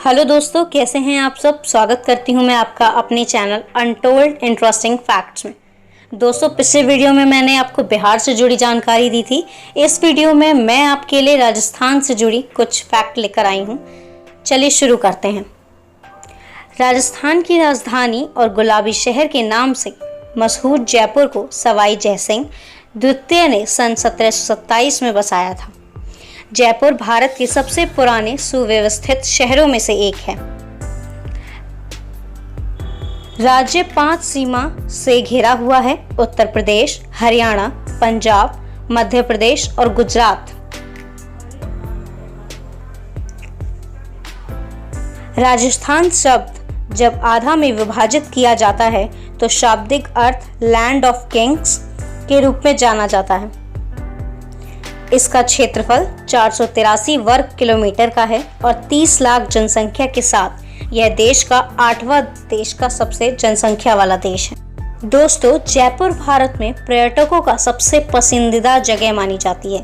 Hello दोस्तों, कैसे हैं आप सब। स्वागत करती हूं मैं आपका अपने चैनल अनटोल्ड इंटरेस्टिंग फैक्ट्स में। दोस्तों, पिछले वीडियो में मैंने आपको बिहार से जुड़ी जानकारी दी थी। इस वीडियो में मैं आपके लिए राजस्थान से जुड़ी कुछ फैक्ट लेकर आई हूं। चलिए शुरू करते हैं। राजस्थान की राजधानी और गुलाबी शहर के नाम से मशहूर जयपुर को सवाई जयसिंह द्वितीय ने सन 1727 में बसाया था। जयपुर भारत के सबसे पुराने सुव्यवस्थित शहरों में से एक है। राज्य 5 सीमा से घिरा हुआ है: उत्तर प्रदेश, हरियाणा, पंजाब, मध्य प्रदेश और गुजरात। राजस्थान शब्द जब आधा में विभाजित किया जाता है तो शाब्दिक अर्थ लैंड ऑफ किंग्स के रूप में जाना जाता है। इसका क्षेत्रफल 483 वर्ग किलोमीटर का है और 30 लाख जनसंख्या के साथ यह देश का 8वां देश का सबसे जनसंख्या वाला देश है। दोस्तों, जयपुर भारत में पर्यटकों का सबसे पसंदीदा जगह मानी जाती है।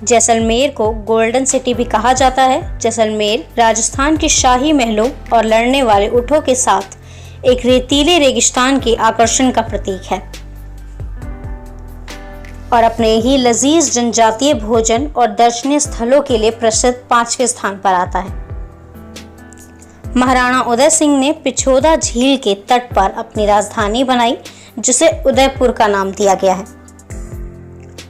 जैसलमेर को गोल्डन सिटी भी कहा जाता है। जैसलमेर राजस्थान के शाही महलों और लड़ने वाले ऊँटों के साथ एक रेतीले रेगिस्तान के आकर्षण का प्रतीक है और अपने ही लजीज जनजातीय भोजन और दर्शनीय स्थलों के लिए प्रसिद्ध 5वें स्थान पर आता है। महाराणा उदय सिंह ने पिछोदा झील के तट पर अपनी राजधानी बनाई, जिसे उदयपुर का नाम दिया गया है।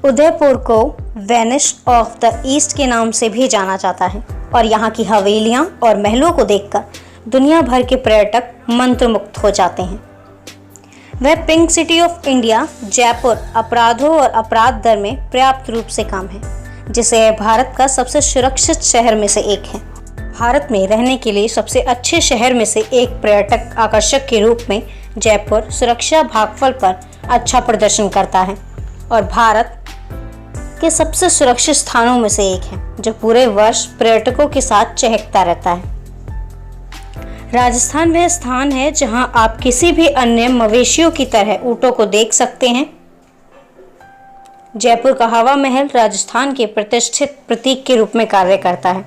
उदयपुर को वेनिस ऑफ द ईस्ट के नाम से भी जाना जाता है और यहाँ की हवेलियाँ और महलों को देखकर दुनिया भर के पर्यटक मंत्रमुग्ध हो जाते हैं। वह pink city of India Jaipur अपराधों और अपराध दर में पर्याप्त रूप से कम है, जिसे भारत का सबसे सुरक्षित शहर में से एक है। भारत में रहने के लिए सबसे अच्छे शहर में से एक पर्यटक आकर्षक के रूप में जयपुर सुरक्षा भागफल पर अच्छा प्रदर्शन करता है और भारत के सबसे सुरक्षित स्थानों में से एक है, जो पूरे वर्ष पर्यटकों के साथ चहकता रहता है। राजस्थान वह स्थान है जहां आप किसी भी अन्य मवेशियों की तरह ऊँटों को देख सकते हैं। जयपुर का हवा महल राजस्थान के प्रतिष्ठित प्रतीक के रूप में कार्य करता है।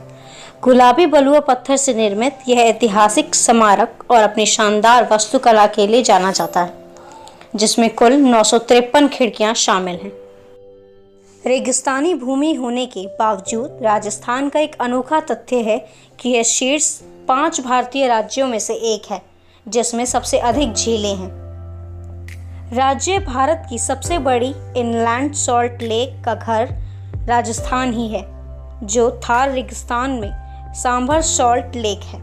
गुलाबी बलुआ पत्थर से निर्मित यह ऐतिहासिक स्मारक और अपनी शानदार वास्तुकला के लिए जाना जाता है, जिसमें कुल 953 खिड़कियां शामिल हैं। रेगिस्तानी भूमि होने के बावजूद राजस्थान का एक अनोखा तथ्य है कि यह शीर्ष 5 भारतीय राज्यों में से एक है, जिसमें सबसे अधिक झीलें हैं। राज्य भारत की सबसे बड़ी इनलैंड सॉल्ट लेक का घर राजस्थान ही है, जो थार रेगिस्तान में सांभर सॉल्ट लेक है।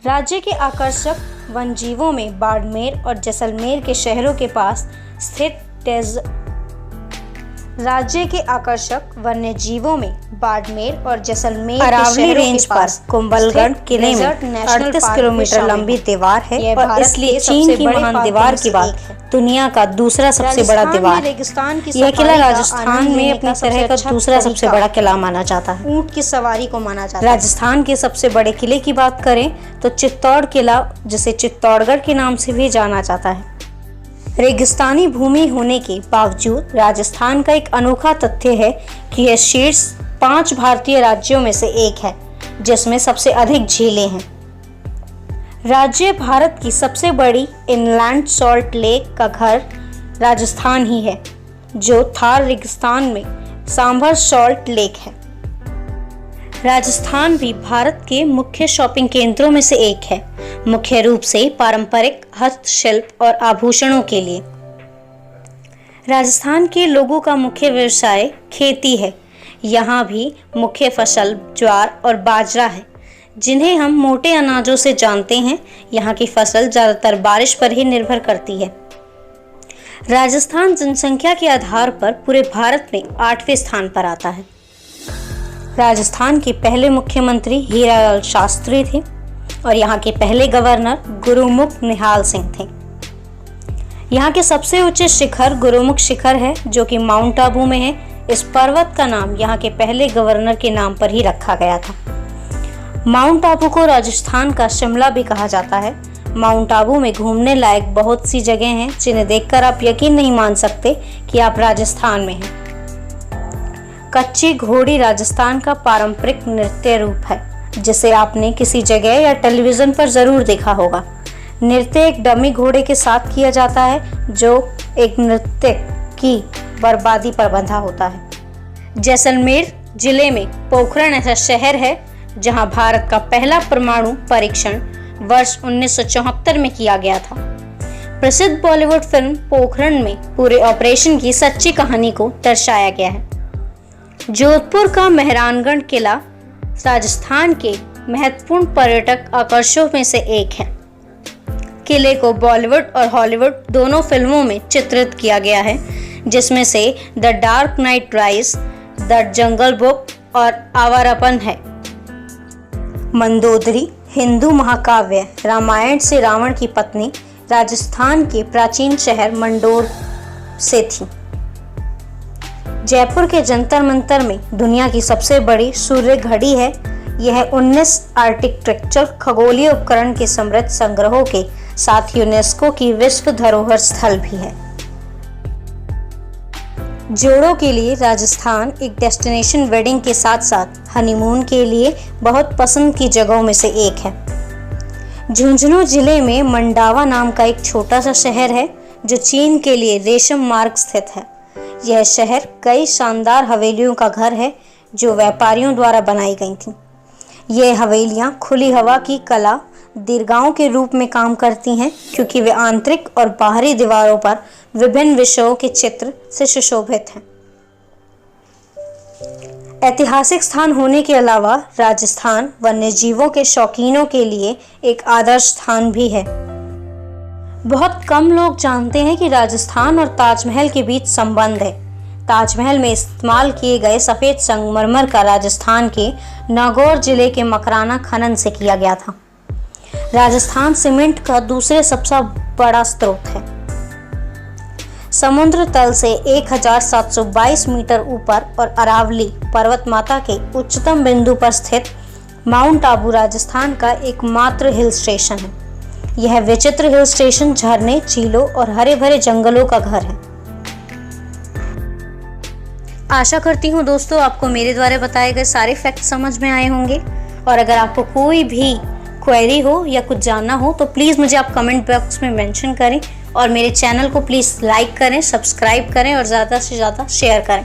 राज्य के आकर्षक वन्यजीवों में बाड़मेर और जैसलमेर के शहरों के पास स्थित राज्य के आकर्षक वन्यजीवों में बाड़मेर और जैसलमेर अरावली रेंज पर कुंभलगढ़ किले में 38 किलोमीटर लंबी दीवार है और इसलिए चीन की महान दीवार के बाद दुनिया का दूसरा सबसे बड़ा दीवार है। यह किला राजस्थान में अपनी तरह का दूसरा सबसे बड़ा किला माना जाता है। ऊंट की सवारी को माना जाता है। राजस्थान के सबसे बड़े किले की बात करें तो चित्तौड़ किला, जिसे चित्तौड़गढ़ के नाम से भी जाना जाता है। रेगिस्तानी भूमि होने के बावजूद राजस्थान का एक अनोखा तथ्य है कि यह शीर्ष 5 भारतीय राज्यों में से एक है, जिसमें सबसे अधिक झीलें हैं। राज्य भारत की सबसे बड़ी इनलैंड सॉल्ट लेक का घर राजस्थान ही है, जो थार रेगिस्तान में सांभर सॉल्ट लेक है। राजस्थान भी भारत के मुख्य शॉपिंग केंद्रों में से एक है, मुख्य रूप से पारंपरिक हस्तशिल्प और आभूषणों के लिए। राजस्थान के लोगों का मुख्य व्यवसाय खेती है। यहाँ भी मुख्य फसल ज्वार और बाजरा है, जिन्हें हम मोटे अनाजों से जानते हैं। यहाँ की फसल ज़्यादातर बारिश पर ही निर्भर करती है। राजस्थान जनसंख्या के आधार पर पूरे भारत में 8वें स्थान पर आता है। राजस्थान के पहले मुख्यमंत्री हीरालाल शास्त्री थे और यहाँ के पहले गवर्नर गुरुमुख निहाल सिंह थे। यहाँ के सबसे ऊंचे शिखर गुरुमुख शिखर है, जो कि माउंट आबू में है। इस पर्वत का नाम यहाँ के पहले गवर्नर के नाम पर ही रखा गया था। माउंट आबू को राजस्थान का शिमला भी कहा जाता है। माउंट आबू में घूमने लायक बहुत सी जगह हैं, जिन्हें देखकर आप यकीन नहीं मान सकते कि आप राजस्थान में हैं। कच्ची घोड़ी राजस्थान का पारंपरिक नृत्य रूप है। जिसे आपने किसी जगह या टेलीविजन पर जरूर देखा होगा। नृत्य एक डमी घोड़े के साथ किया जाता है जो एक नृत्य की बर्बादी पर बंधा होता है। जैसलमेर जिले में पोखरण ऐसा शहर है जहां भारत का पहला परमाणु परीक्षण वर्ष 1974 में किया गया था। प्रसिद्ध बॉलीवुड फिल्म पोखरण में पूरे ऑपरेशन की सच्ची कहानी को दर्शाया गया है। जोधपुर का मेहरानगढ़ किला राजस्थान के महत्वपूर्ण पर्यटक आकर्षणों में से एक है। किले को बॉलीवुड और हॉलीवुड दोनों फिल्मों में चित्रित किया गया है, जिसमें से the dark night rise, the jungle book और आवारापन है। मंदोदरी हिंदू महाकाव्य रामायण से रावण की पत्नी राजस्थान के प्राचीन शहर मंडोर से थी। जयपुर के जंतर मंतर में दुनिया की सबसे बड़ी सूर्य घड़ी है। यह 19 आर्किटेक्चरल खगोलीय उपकरण के समृद्ध संग्रहों के साथ यूनेस्को की विश्व धरोहर स्थल भी है। जोड़ों के लिए राजस्थान एक डेस्टिनेशन वेडिंग के साथ साथ हनीमून के लिए बहुत पसंद की जगहों में से एक है। झुंझुनू जिले में मंडावा नाम का एक छोटा सा शहर है जो चीन के लिए रेशम मार्ग स्थित है। यह शहर कई शानदार हवेलियों का घर है जो व्यापारियों द्वारा बनाई गई थीं। ये हवेलियां खुली हवा की कला दीर्घाओं के रूप में काम करती हैं क्योंकि वे आंतरिक और बाहरी दीवारों पर विभिन्न विषयों के चित्र से सुशोभित हैं। ऐतिहासिक स्थान होने के अलावा राजस्थान वन्यजीवों के शौकीनों के लिए एक आदर्श स्थान भी है। बहुत कम लोग जानते हैं कि राजस्थान और ताजमहल के बीच संबंध है। ताजमहल में इस्तेमाल किए गए सफेद संगमरमर का राजस्थान के नागौर जिले के मकराना खनन से किया गया था। राजस्थान सीमेंट का दूसरे सबसे बड़ा स्रोत है। समुद्र तल से 1722 मीटर ऊपर और अरावली पर्वतमाला के उच्चतम बिंदु पर स्थित माउंट आबू राजस्थान का एकमात्र हिल स्टेशन है। यह विचित्र हिल स्टेशन झरने, झीलों और हरे भरे जंगलों का घर है। आशा करती हूँ दोस्तों आपको मेरे द्वारा बताए गए सारे फैक्ट समझ में आए होंगे, और अगर आपको कोई भी क्वेरी हो या कुछ जानना हो तो प्लीज़ मुझे आप कमेंट बॉक्स में मेंशन करें और मेरे चैनल को प्लीज़ लाइक करें, सब्सक्राइब करें और ज़्यादा से ज़्यादा शेयर करें।